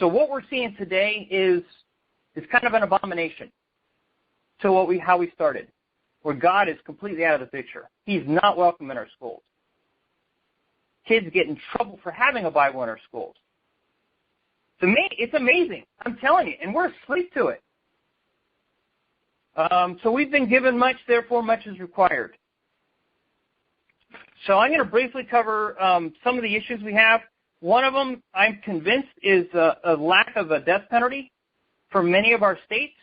So what we're seeing today is kind of an abomination to how we started, where God is completely out of the picture. He's not welcome in our schools. Kids get in trouble for having a Bible in our schools. To me, it's amazing. I'm telling you, and we're asleep to it. So we've been given much, therefore much is required. So I'm going to briefly cover some of the issues we have. One of them, I'm convinced, is a lack of a death penalty for many of our states.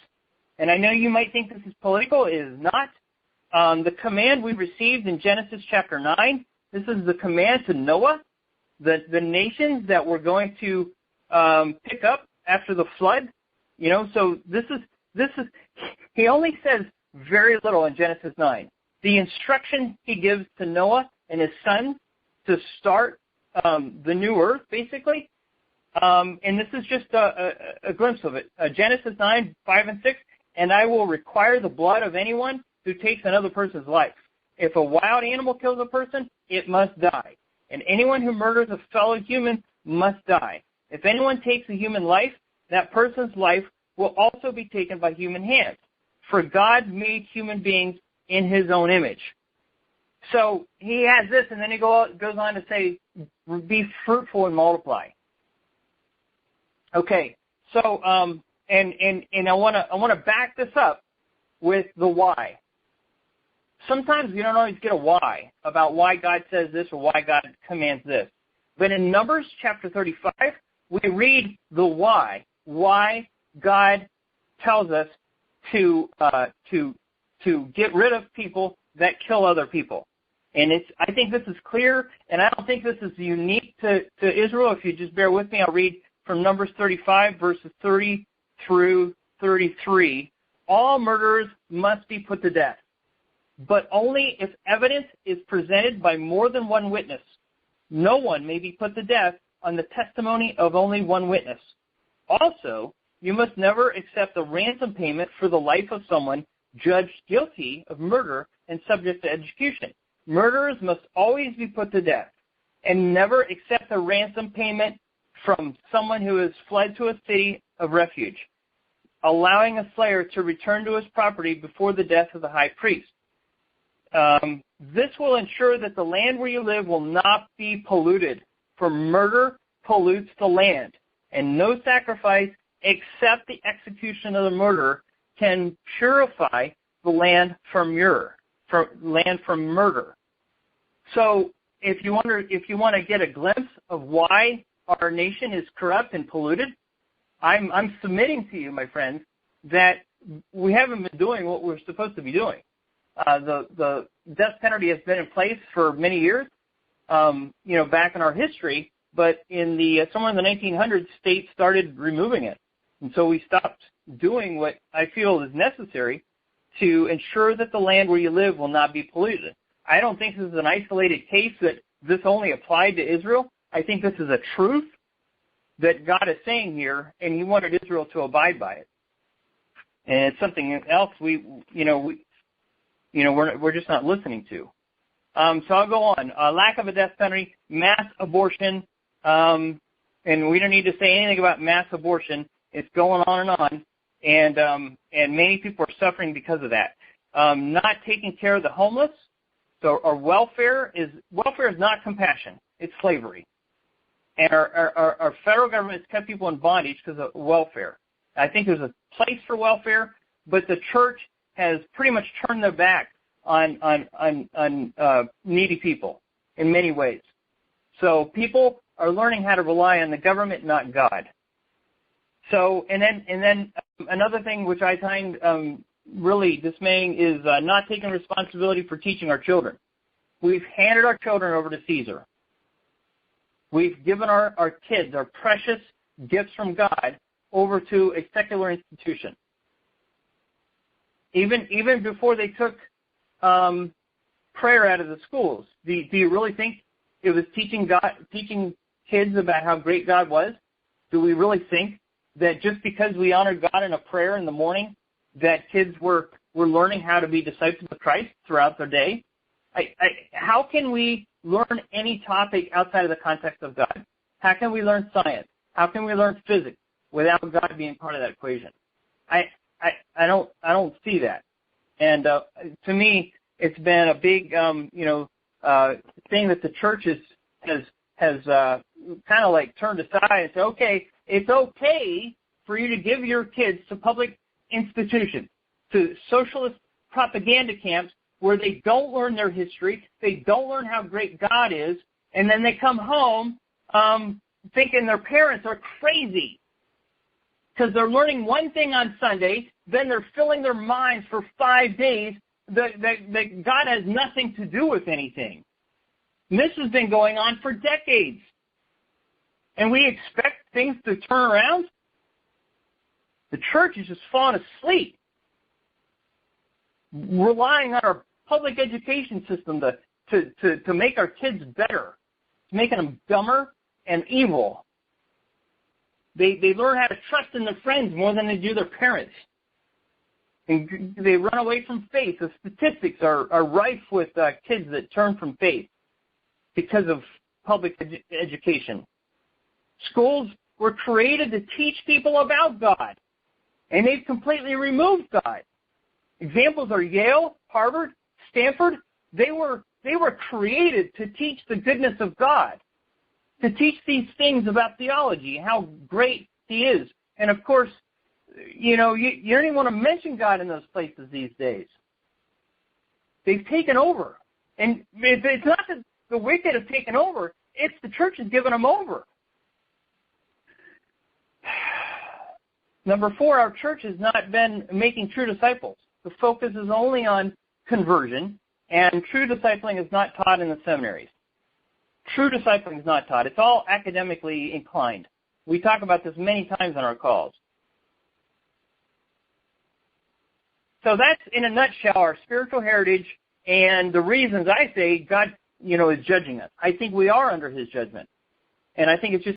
And I know you might think this is political. It is not. The command we received in Genesis chapter 9, this is the command to Noah, the nations that we're going to pick up after the flood. You know, so this is, he only says very little in Genesis 9. The instruction he gives to Noah and his son to start the new earth, basically. And this is just a glimpse of it. Genesis 9, 5 and 6, and I will require the blood of anyone who takes another person's life. If a wild animal kills a person, it must die. And anyone who murders a fellow human must die. If anyone takes a human life, that person's life will also be taken by human hands. For God made human beings in his own image. So he has this, and then he goes on to say, be fruitful and multiply. Okay, so and I want to back this up with the why. Sometimes we don't always get a why about why God says this or why God commands this. But in Numbers chapter 35, we read the why God tells us to get rid of people that kill other people. And I think this is clear, and I don't think this is unique to Israel. If you just bear with me, I'll read from Numbers 35, verses 30 through 33. All murderers must be put to death, but only if evidence is presented by more than one witness. No one may be put to death on the testimony of only one witness. Also, you must never accept a ransom payment for the life of someone judged guilty of murder and subject to execution. Murderers must always be put to death, and never accept a ransom payment from someone who has fled to a city of refuge, allowing a slayer to return to his property before the death of the high priest. This will ensure that the land where you live will not be polluted, for murder pollutes the land, and no sacrifice except the execution of the murderer can purify the land from murder. So if you want to get a glimpse of why our nation is corrupt and polluted, I'm submitting to you, my friends, that we haven't been doing what we're supposed to be doing. The death penalty has been in place for many years, back in our history, but in somewhere in the 1900s, states started removing it. And so we stopped doing what I feel is necessary to ensure that the land where you live will not be polluted. I don't think this is an isolated case that this only applied to Israel. I think this is a truth that God is saying here, and he wanted Israel to abide by it. And it's something else we're just not listening to. So I'll go on. Lack of a death penalty, mass abortion, and we don't need to say anything about mass abortion. It's going on, and many people are suffering because of that. Not taking care of the homeless. So our welfare is not compassion. It's slavery. And our federal government has kept people in bondage because of welfare. I think there's a place for welfare, but the church has pretty much turned their back on needy people in many ways. So people are learning how to rely on the government, not God. So, and then another thing which I find really dismaying is not taking responsibility for teaching our children. We've handed our children over to Caesar. We've given our kids, our precious gifts from God, over to a secular institution. Even before they took prayer out of the schools, do you really think it was teaching kids about how great God was? Do we really think that just because we honored God in a prayer in the morning, that kids were learning how to be disciples of Christ throughout their day? How can we learn any topic outside of the context of God? How can we learn science? How can we learn physics? without God being part of that equation. I don't see that. And to me, it's been a big thing that the church has kind of like turned aside and said, okay, it's okay for you to give your kids to public institutions, to socialist propaganda camps where they don't learn their history, they don't learn how great God is, and then they come home thinking their parents are crazy because they're learning one thing on Sunday, then they're filling their minds for 5 days that God has nothing to do with anything. And this has been going on for decades. And we expect things to turn around? The church is just falling asleep, relying on our public education system to make our kids better, making them dumber and evil. They learn how to trust in their friends more than they do their parents. And they run away from faith. The statistics are rife with kids that turn from faith because of public education. Schools were created to teach people about God, and they've completely removed God. Examples are Yale, Harvard, Stanford. They were created to teach the goodness of God, to teach these things about theology, how great He is. And of course, you don't even want to mention God in those places these days. They've taken over. And it's not that the wicked have taken over, it's the church has given them over. Number 4, our church has not been making true disciples. The focus is only on conversion, and true discipling is not taught in the seminaries. True discipling is not taught. It's all academically inclined. We talk about this many times on our calls. So that's, in a nutshell, our spiritual heritage and the reasons I say God, is judging us. I think we are under His judgment. And I think it's just